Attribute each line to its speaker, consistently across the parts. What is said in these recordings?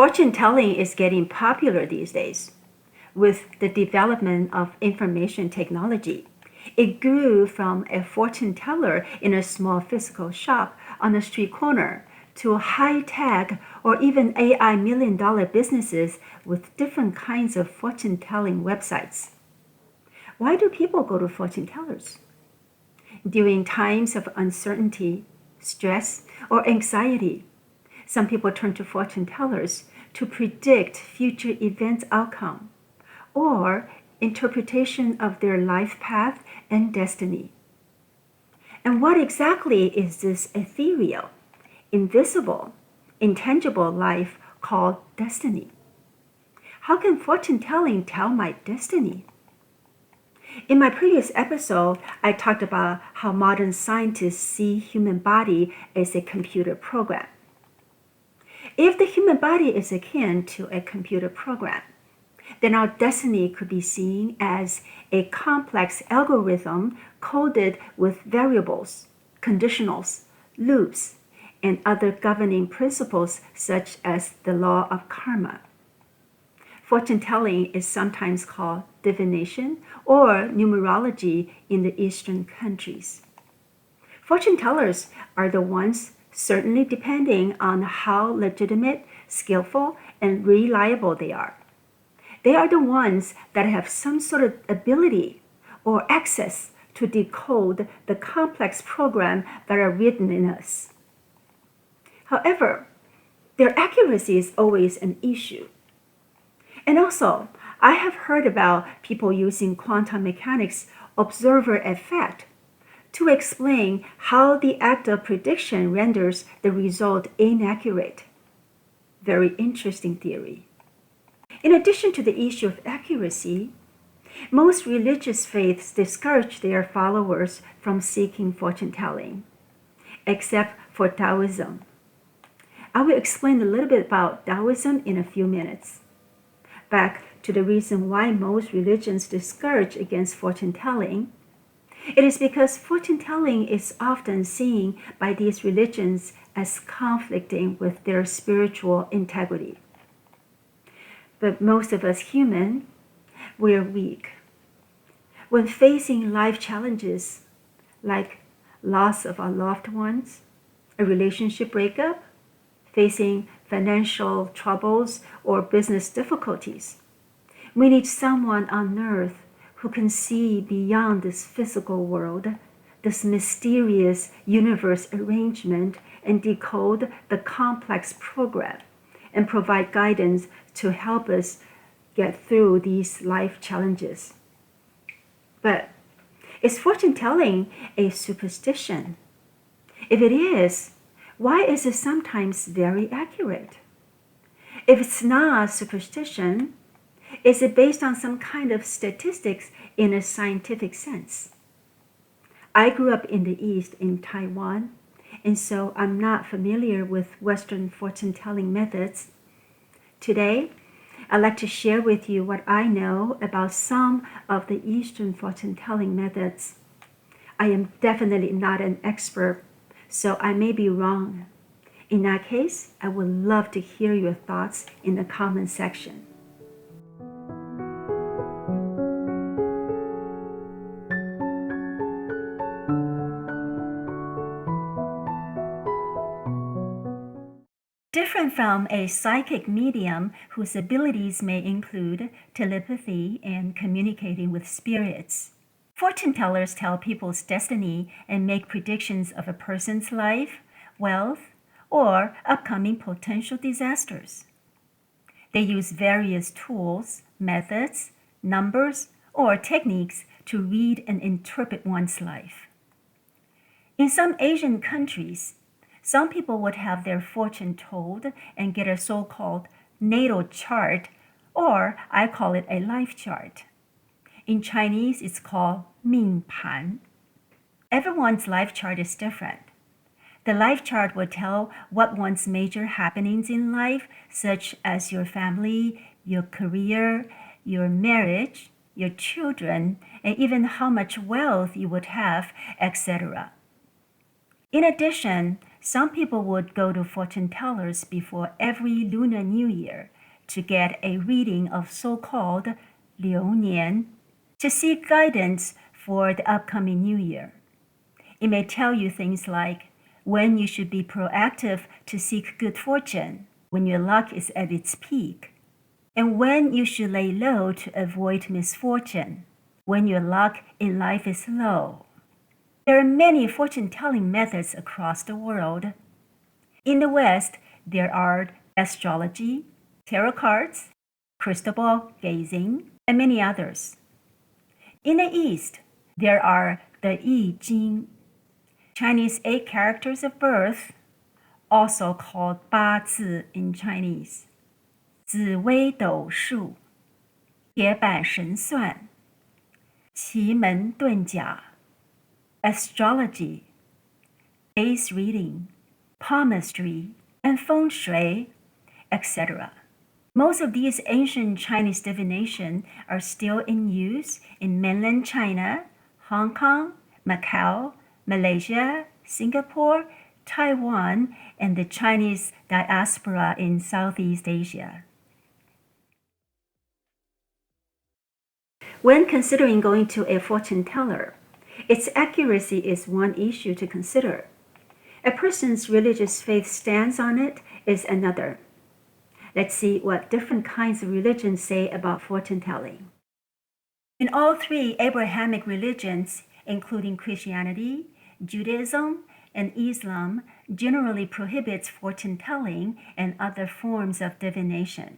Speaker 1: Fortune telling is getting popular these days. With the development of information technology, it grew from a fortune teller in a small physical shop on a street corner to high-tech or even AI million-dollar businesses with different kinds of fortune telling websites. Why do people go to fortune tellers? During times of uncertainty, stress, or anxiety, some people turn to fortune tellers to predict future events' outcome or interpretation of their life path and destiny. And what exactly is this ethereal, invisible, intangible life called destiny? How can fortune telling tell my destiny? In my previous episode, I talked about how modern scientists see human body as a computer program. If the human body is akin to a computer program, then our destiny could be seen as a complex algorithm coded with variables, conditionals, loops, and other governing principles such as the law of karma. Fortune telling is sometimes called divination or numerology in the Eastern countries. Fortune tellers are the ones, certainly depending on how legitimate, skillful, and reliable they are. They are the ones that have some sort of ability or access to decode the complex program that are written in us. However, their accuracy is always an issue. And also, I have heard about people using quantum mechanics observer effect to explain how the act of prediction renders the result inaccurate. Very interesting theory. In addition to the issue of accuracy, most religious faiths discourage their followers from seeking fortune telling, except for Taoism. I will explain a little bit about Taoism in a few minutes. Back to the reason why most religions discourage against fortune telling. It is because fortune telling is often seen by these religions as conflicting with their spiritual integrity. But most of us humans, we're weak. When facing life challenges like loss of our loved ones, a relationship breakup, facing financial troubles or business difficulties, we need someone on earth who can see beyond this physical world, this mysterious universe arrangement, and decode the complex program and provide guidance to help us get through these life challenges. But is fortune telling a superstition? If it is, why is it sometimes very accurate? If it's not superstition, is it based on some kind of statistics in a scientific sense? I grew up in the East in Taiwan, and so I'm not familiar with Western fortune-telling methods. Today, I'd like to share with you what I know about some of the Eastern fortune-telling methods. I am definitely not an expert, so I may be wrong. In that case, I would love to hear your thoughts in the comment section. Different from a psychic medium whose abilities may include telepathy and communicating with spirits, fortune tellers tell people's destiny and make predictions of a person's life, wealth, or upcoming potential disasters. They use various tools, methods, numbers, or techniques to read and interpret one's life. In some Asian countries, some people would have their fortune told and get a so-called natal chart, or I call it a life chart. In Chinese, it's called 命盘. Everyone's life chart is different. The life chart will tell what one's major happenings in life, such as your family, your career, your marriage, your children, and even how much wealth you would have, etc. In addition, some people would go to fortune tellers before every Lunar New Year to get a reading of so-called 流年 to seek guidance for the upcoming new year. It may tell you things like when you should be proactive to seek good fortune, when your luck is at its peak, and when you should lay low to avoid misfortune, when your luck in life is low. There are many fortune-telling methods across the world. In the West, there are astrology, tarot cards, crystal ball gazing, and many others. In the East, there are the I-Ching, Chinese 8 characters of birth, also called 八字 in Chinese, 紫微斗数, 铁板神算, 奇门遁甲, astrology, face reading, palmistry, and feng shui, etc. Most of these ancient Chinese divination are still in use in mainland China, Hong Kong, Macau, Malaysia, Singapore, Taiwan, and the Chinese diaspora in Southeast Asia. When considering going to a fortune teller, its accuracy is one issue to consider. A person's religious faith stance on it is another. Let's see what different kinds of religions say about fortune telling. In all 3 Abrahamic religions, including Christianity, Judaism, and Islam, generally prohibits fortune telling and other forms of divination.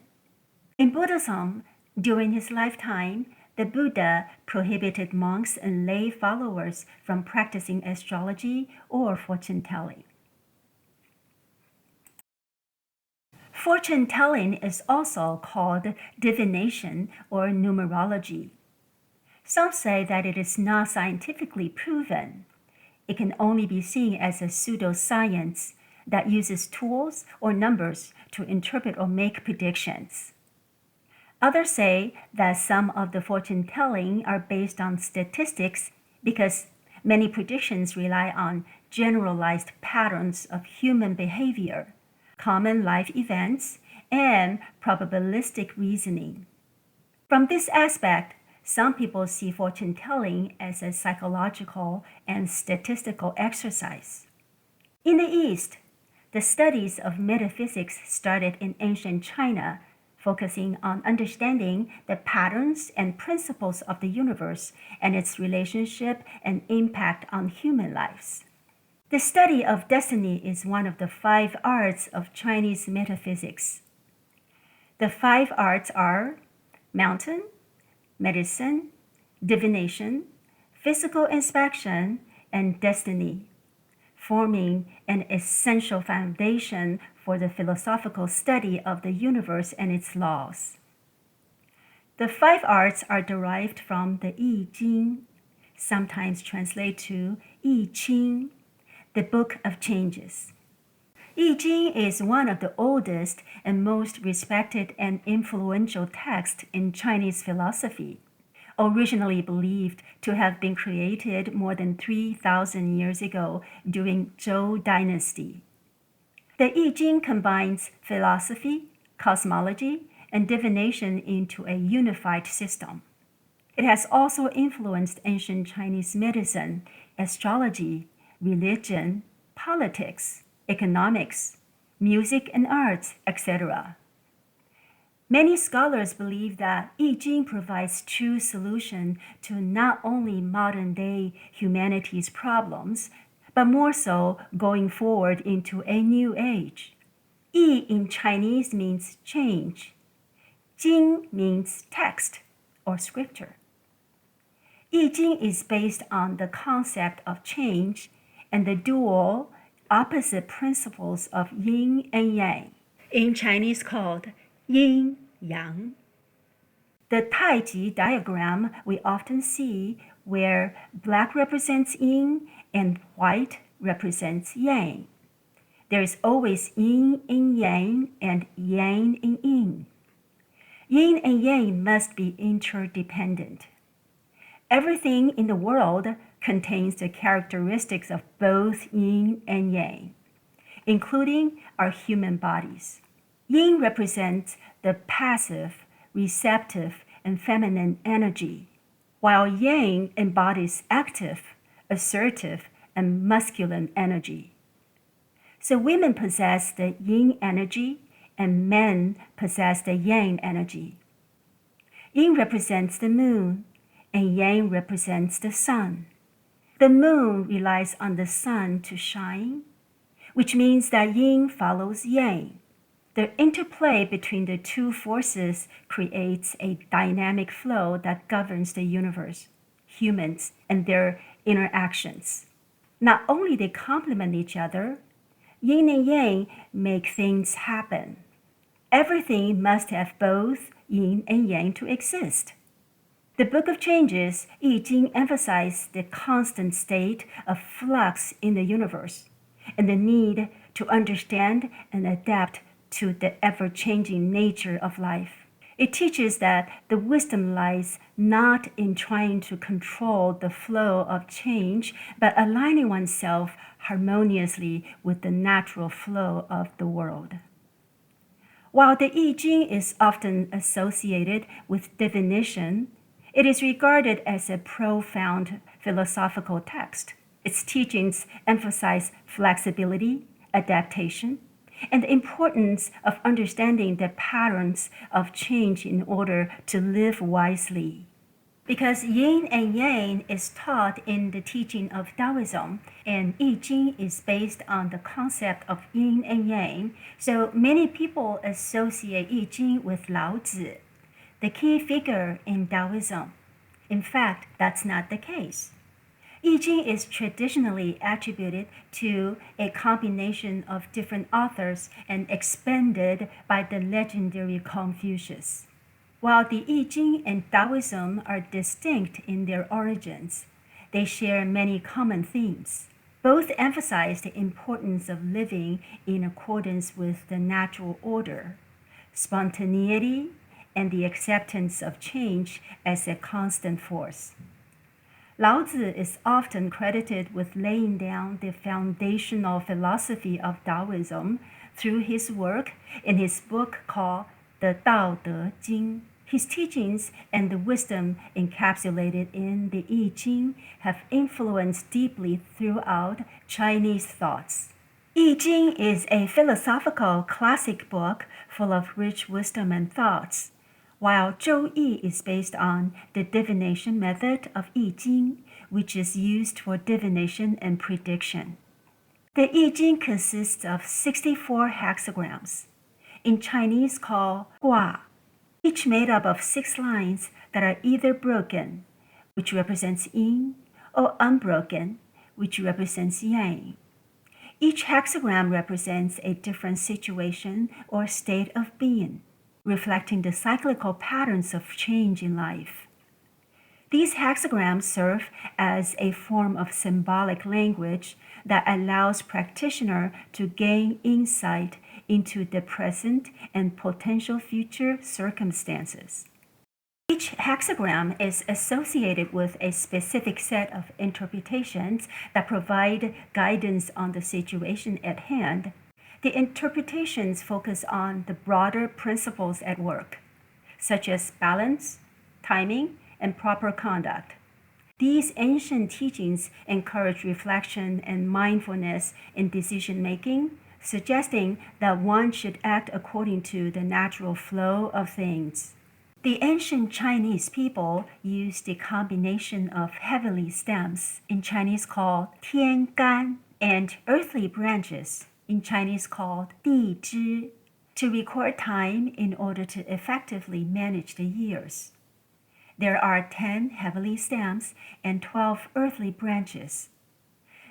Speaker 1: In Buddhism, during his lifetime, the Buddha prohibited monks and lay followers from practicing astrology or fortune telling. Fortune telling is also called divination or numerology. Some say that it is not scientifically proven. It can only be seen as a pseudoscience that uses tools or numbers to interpret or make predictions. Others say that some of the fortune telling are based on statistics because many predictions rely on generalized patterns of human behavior, common life events, and probabilistic reasoning. From this aspect, some people see fortune telling as a psychological and statistical exercise. In the East, the studies of metaphysics started in ancient China, focusing on understanding the patterns and principles of the universe and its relationship and impact on human lives. The study of destiny is one of the 5 arts of Chinese metaphysics. The 5 arts are mountain, medicine, divination, physical inspection, and destiny, forming an essential foundation for the philosophical study of the universe and its laws. The 5 arts are derived from the I-Ching, sometimes translated to I-Ching, the Book of Changes. I-Ching is one of the oldest and most respected and influential texts in Chinese philosophy, originally believed to have been created more than 3,000 years ago during Zhou Dynasty. The I-Ching combines philosophy, cosmology, and divination into a unified system. It has also influenced ancient Chinese medicine, astrology, religion, politics, economics, music and arts, etc. Many scholars believe that I-Ching provides true solution to not only modern-day humanity's problems, but more so going forward into a new age. I in Chinese means change. Jing means text or scripture. I-Ching is based on the concept of change and the dual opposite principles of yin and yang, in Chinese called yin yang. The Taiji diagram we often see where black represents yin and white represents yang. There is always yin in yang and yang in yin. Yin and yang must be interdependent. Everything in the world contains the characteristics of both yin and yang. including our human bodies. Yin represents the passive, receptive, and feminine energy, while Yang embodies active, assertive, and masculine energy. So women possess the yin energy and men possess the yang energy. Yin represents the moon and yang represents the sun. The moon relies on the sun to shine, which means that yin follows yang. The interplay between the two forces creates a dynamic flow that governs the universe, humans, and their interactions. Not only they complement each other, yin and yang make things happen. Everything must have both yin and yang to exist. The Book of Changes, I-Ching emphasizes the constant state of flux in the universe and the need to understand and adapt to the ever-changing nature of life. It teaches that the wisdom lies not in trying to control the flow of change, but aligning oneself harmoniously with the natural flow of the world. While the I Ching is often associated with divination, it is regarded as a profound philosophical text. Its teachings emphasize flexibility, adaptation, and the importance of understanding the patterns of change in order to live wisely. Because yin and yang is taught in the teaching of Taoism, and I Ching is based on the concept of yin and yang, so many people associate I Ching with Lao Tzu, the key figure in Taoism. In fact, that's not the case. I Ching is traditionally attributed to a combination of different authors and expanded by the legendary Confucius. While the I Ching and Taoism are distinct in their origins, they share many common themes. Both emphasize the importance of living in accordance with the natural order, spontaneity, and the acceptance of change as a constant force. Lao Tzu is often credited with laying down the foundational philosophy of Taoism through his work in his book called the Tao Te Ching. His teachings and the wisdom encapsulated in the I Ching have influenced deeply throughout Chinese thoughts. I Ching is a philosophical classic book full of rich wisdom and thoughts, while Zhou Yi is based on the divination method of I Ching, which is used for divination and prediction. The I Ching consists of 64 hexagrams, in Chinese called Gua, each made up of 6 lines that are either broken, which represents yin, or unbroken, which represents yang. Each hexagram represents a different situation or state of being, reflecting the cyclical patterns of change in life. These hexagrams serve as a form of symbolic language that allows practitioner to gain insight into the present and potential future circumstances. Each hexagram is associated with a specific set of interpretations that provide guidance on the situation at hand. The interpretations focus on the broader principles at work, such as balance, timing, and proper conduct. These ancient teachings encourage reflection and mindfulness in decision making, suggesting that one should act according to the natural flow of things. The ancient Chinese people used a combination of heavenly stems, in Chinese called Tian Gan, and earthly branches, in Chinese called Di Zhi, to record time in order to effectively manage the years. There are 10 heavenly stems and 12 earthly branches.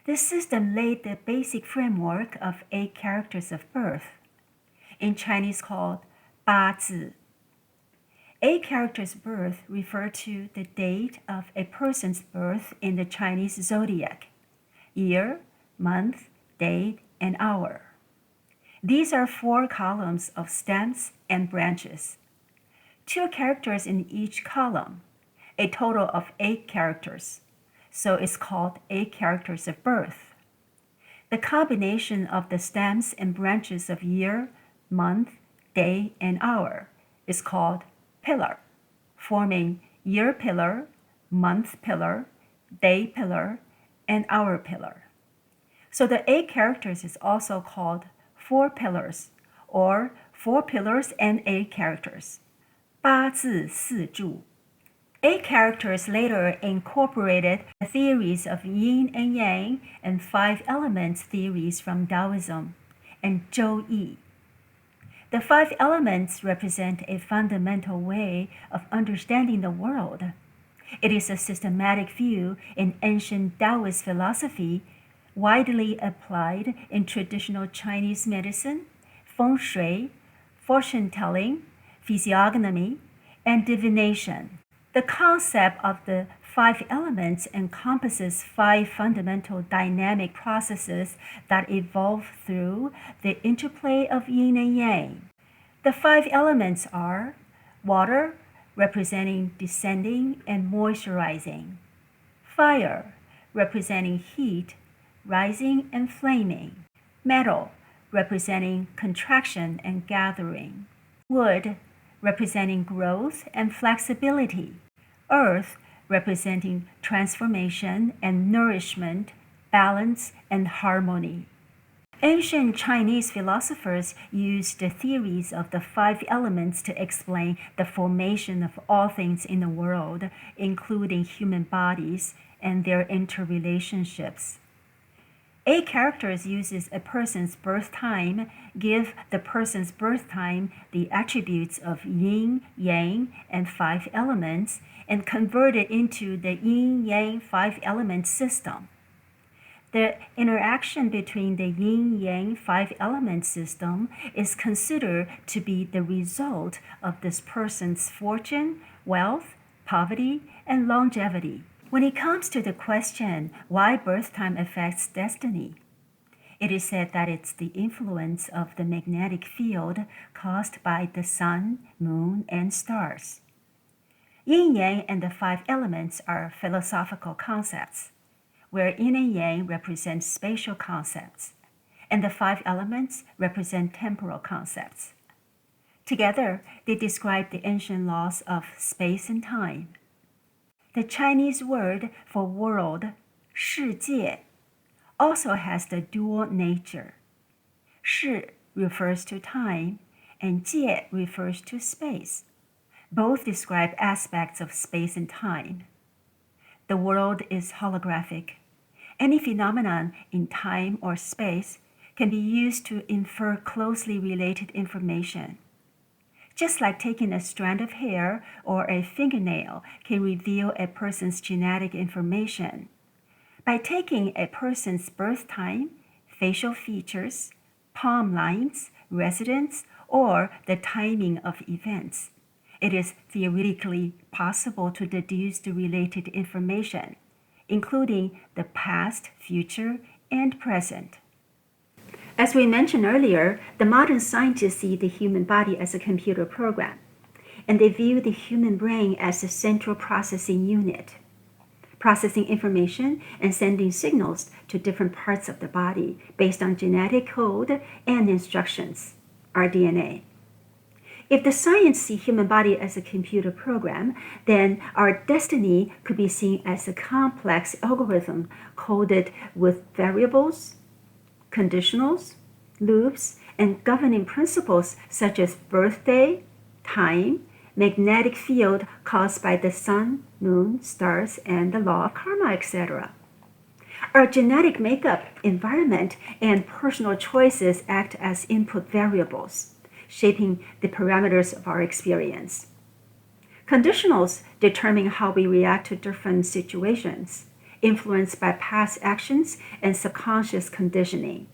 Speaker 1: This system laid the basic framework of 8 characters of birth, in Chinese called Ba Zi. 8 characters of birth refer to the date of a person's birth in the Chinese zodiac: year, month, date, and hour. These are 4 columns of stems and branches. 2 characters in each column, a total of 8 characters, so it's called 8 characters of birth. The combination of the stems and branches of year, month, day, and hour is called pillar, forming year pillar, month pillar, day pillar, and hour pillar. So the 8 characters is also called 4 pillars, or 4 pillars and 8 characters. 八字四柱. 8 characters later incorporated the theories of Yin and Yang and 5 elements theories from Taoism and Zhou Yi. The 5 elements represent a fundamental way of understanding the world. It is a systematic view in ancient Taoist philosophy, widely applied in traditional Chinese medicine, feng shui, fortune-telling, physiognomy, and divination. The concept of the 5 elements encompasses 5 fundamental dynamic processes that evolve through the interplay of yin and yang. The 5 elements are water, representing descending and moisturizing; fire, representing heat, rising and flaming; metal, representing contraction and gathering; wood, representing growth and flexibility; earth, representing transformation and nourishment, balance and harmony. Ancient Chinese philosophers used the theories of the 5 elements to explain the formation of all things in the world, including human bodies and their interrelationships. 8 characters uses a person's birth time, give the person's birth time the attributes of yin, yang, and 5 elements, and convert it into the yin-yang 5 element system. The interaction between the yin-yang 5 element system is considered to be the result of this person's fortune, wealth, poverty, and longevity. When it comes to the question why birth time affects destiny, it is said that it's the influence of the magnetic field caused by the sun, moon, and stars. Yin-yang and the 5 elements are philosophical concepts, where yin and yang represent spatial concepts, and the 5 elements represent temporal concepts. Together, they describe the ancient laws of space and time. The Chinese word for world, 世界, also has the dual nature. 世 refers to time, and 界 refers to space. Both describe aspects of space and time. The world is holographic. Any phenomenon in time or space can be used to infer closely related information. Just like taking a strand of hair or a fingernail can reveal a person's genetic information, by taking a person's birth time, facial features, palm lines, residence, or the timing of events, it is theoretically possible to deduce the related information, including the past, future, and present. As we mentioned earlier, the modern scientists see the human body as a computer program, and they view the human brain as a central processing unit, processing information and sending signals to different parts of the body based on genetic code and instructions, our DNA. If the science sees human body as a computer program, then our destiny could be seen as a complex algorithm coded with variables, conditionals, loops, and governing principles such as birthday, time, magnetic field caused by the sun, moon, stars, and the law of karma, etc. Our genetic makeup, environment, and personal choices act as input variables, shaping the parameters of our experience. Conditionals determine how we react to different situations, influenced by past actions and subconscious conditioning.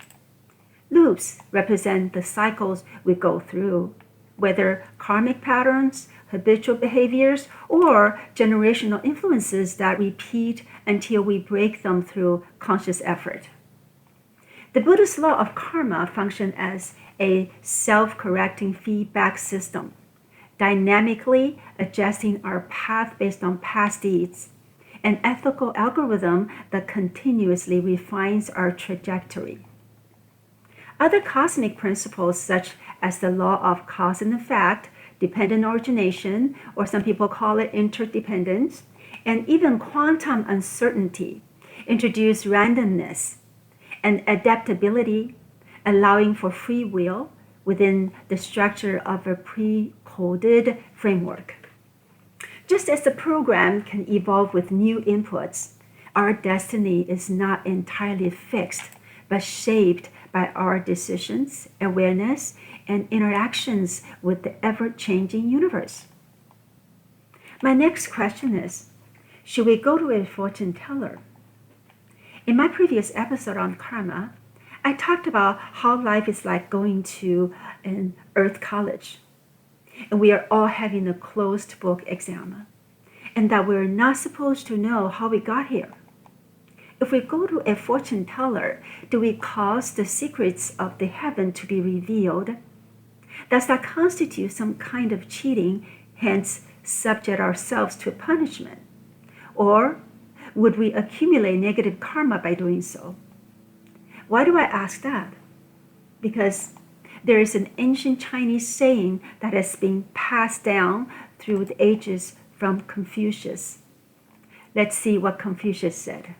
Speaker 1: Loops represent the cycles we go through, whether karmic patterns, habitual behaviors, or generational influences that repeat until we break them through conscious effort. The Buddhist law of karma functions as a self-correcting feedback system, dynamically adjusting our path based on past deeds, an ethical algorithm that continuously refines our trajectory. Other cosmic principles, such as the law of cause and effect, dependent origination, or some people call it interdependence, and even quantum uncertainty, introduce randomness and adaptability, allowing for free will within the structure of a pre-coded framework. Just as the program can evolve with new inputs, our destiny is not entirely fixed, but shaped by our decisions, awareness, and interactions with the ever-changing universe. My next question is, should we go to a fortune teller? In my previous episode on karma, I talked about how life is like going to an earth college, and we are all having a closed book exam, and that we're not supposed to know how we got here. If we go to a fortune teller, do we cause the secrets of the heaven to be revealed? Does that constitute some kind of cheating, hence subject ourselves to punishment? Or would we accumulate negative karma by doing so? Why do I ask that? Because there is an ancient Chinese saying that has been passed down through the ages from Confucius. Let's see what Confucius said.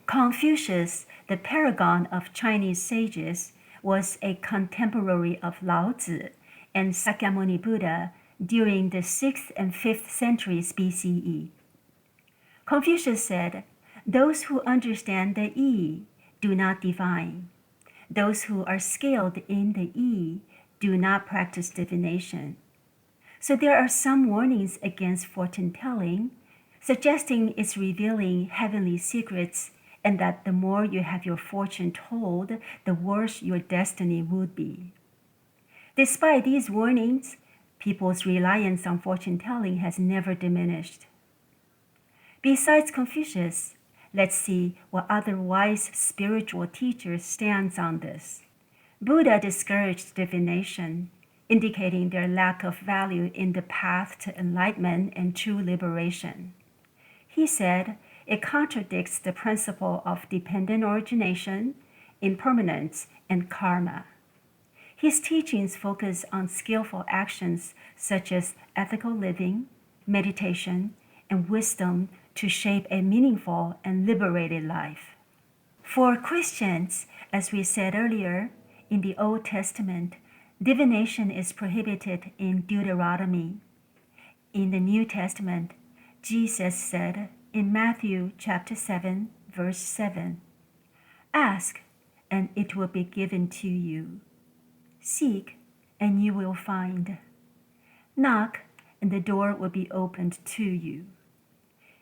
Speaker 1: Confucius, the paragon of Chinese sages, was a contemporary of Lao Tzu and Sakyamuni Buddha during the 6th and 5th centuries BCE. Confucius said, "Those who understand the Yi do not divine. Those who are skilled in the Yi do not practice divination." So there are some warnings against fortune telling, suggesting it's revealing heavenly secrets, and that the more you have your fortune told, the worse your destiny would be. Despite these warnings, people's reliance on fortune telling has never diminished. Besides Confucius, let's see what other wise spiritual teachers stand on this. Buddha discouraged divination, indicating their lack of value in the path to enlightenment and true liberation. He said it contradicts the principle of dependent origination, impermanence, and karma. His teachings focus on skillful actions such as ethical living, meditation, and wisdom to shape a meaningful and liberated life. For Christians, as we said earlier, in the Old Testament, divination is prohibited in Deuteronomy. In the New Testament, Jesus said in Matthew chapter 7, verse 7, "Ask, and it will be given to you. Seek, and you will find. Knock, and the door will be opened to you."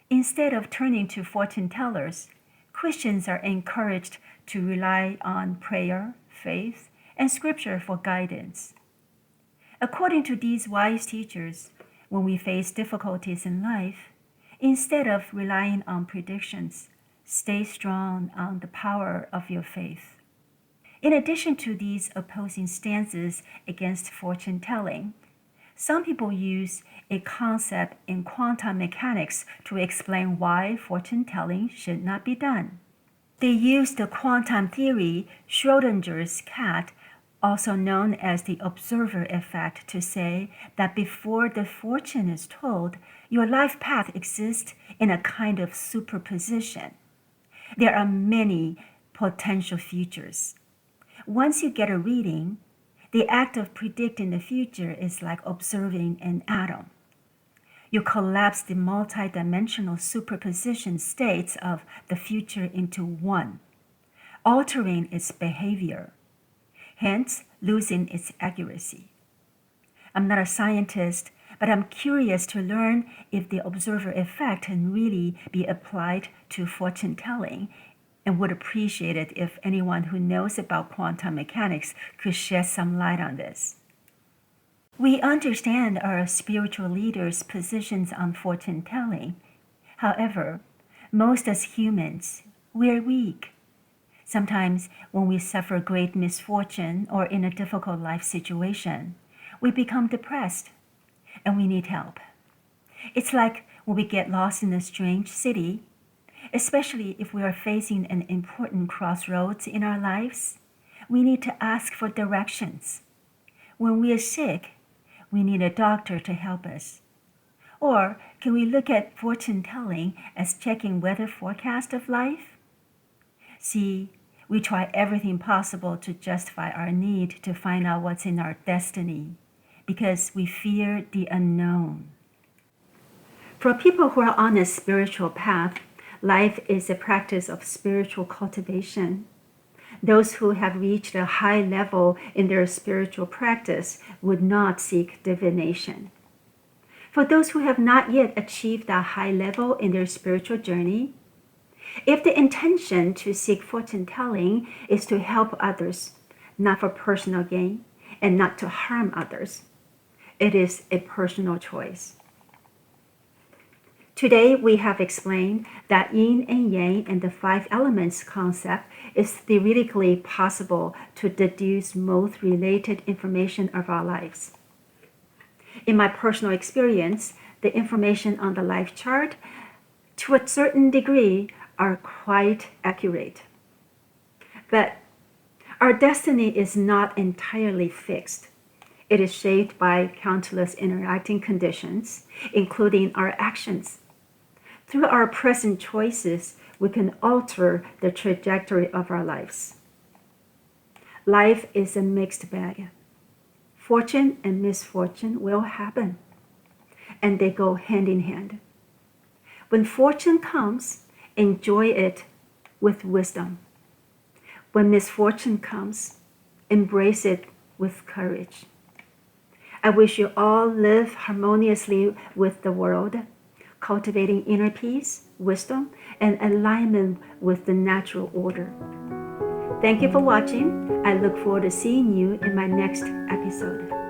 Speaker 1: Instead of turning to fortune tellers, Christians are encouraged to rely on prayer, faith, and scripture for guidance. According to these wise teachers, when we face difficulties in life, instead of relying on predictions, stay strong on the power of your faith. In addition to these opposing stances against fortune telling, some people use a concept in quantum mechanics to explain why fortune telling should not be done. They use the quantum theory, Schrodinger's cat, also known as the observer effect, to say that before the fortune is told, your life path exists in a kind of superposition. There are many potential futures. Once you get a reading, the act of predicting the future is like observing an atom. You collapse the multidimensional superposition states of the future into one, altering its behavior, hence losing its accuracy. I'm not a scientist, but I'm curious to learn if the observer effect can really be applied to fortune telling, and would appreciate it if anyone who knows about quantum mechanics could shed some light on this. We understand our spiritual leaders' positions on fortune telling. However, most as humans, we're weak. Sometimes when we suffer great misfortune or in a difficult life situation, we become depressed and we need help. It's like when we get lost in a strange city Especially if we are facing an important crossroads in our lives, we need to ask for directions. When we are sick, we need a doctor to help us. Or can we look at fortune telling as checking weather forecast of life? See, we try everything possible to justify our need to find out what's in our destiny because we fear the unknown. For people who are on a spiritual path, life is a practice of spiritual cultivation. Those who have reached a high level in their spiritual practice would not seek divination. For those who have not yet achieved that high level in their spiritual journey, if the intention to seek fortune telling is to help others, not for personal gain, and not to harm others, it is a personal choice. Today, we have explained that yin and yang and the 5 elements concept is theoretically possible to deduce most related information of our lives. In my personal experience, the information on the life chart, to a certain degree, are quite accurate. But our destiny is not entirely fixed. It is shaped by countless interacting conditions, including our actions. Through our present choices, we can alter the trajectory of our lives. Life is a mixed bag. Fortune and misfortune will happen, and they go hand in hand. When fortune comes, enjoy it with wisdom. When misfortune comes, embrace it with courage. I wish you all live harmoniously with the world, cultivating inner peace, wisdom, and alignment with the natural order. Thank you for watching. I look forward to seeing you in my next episode.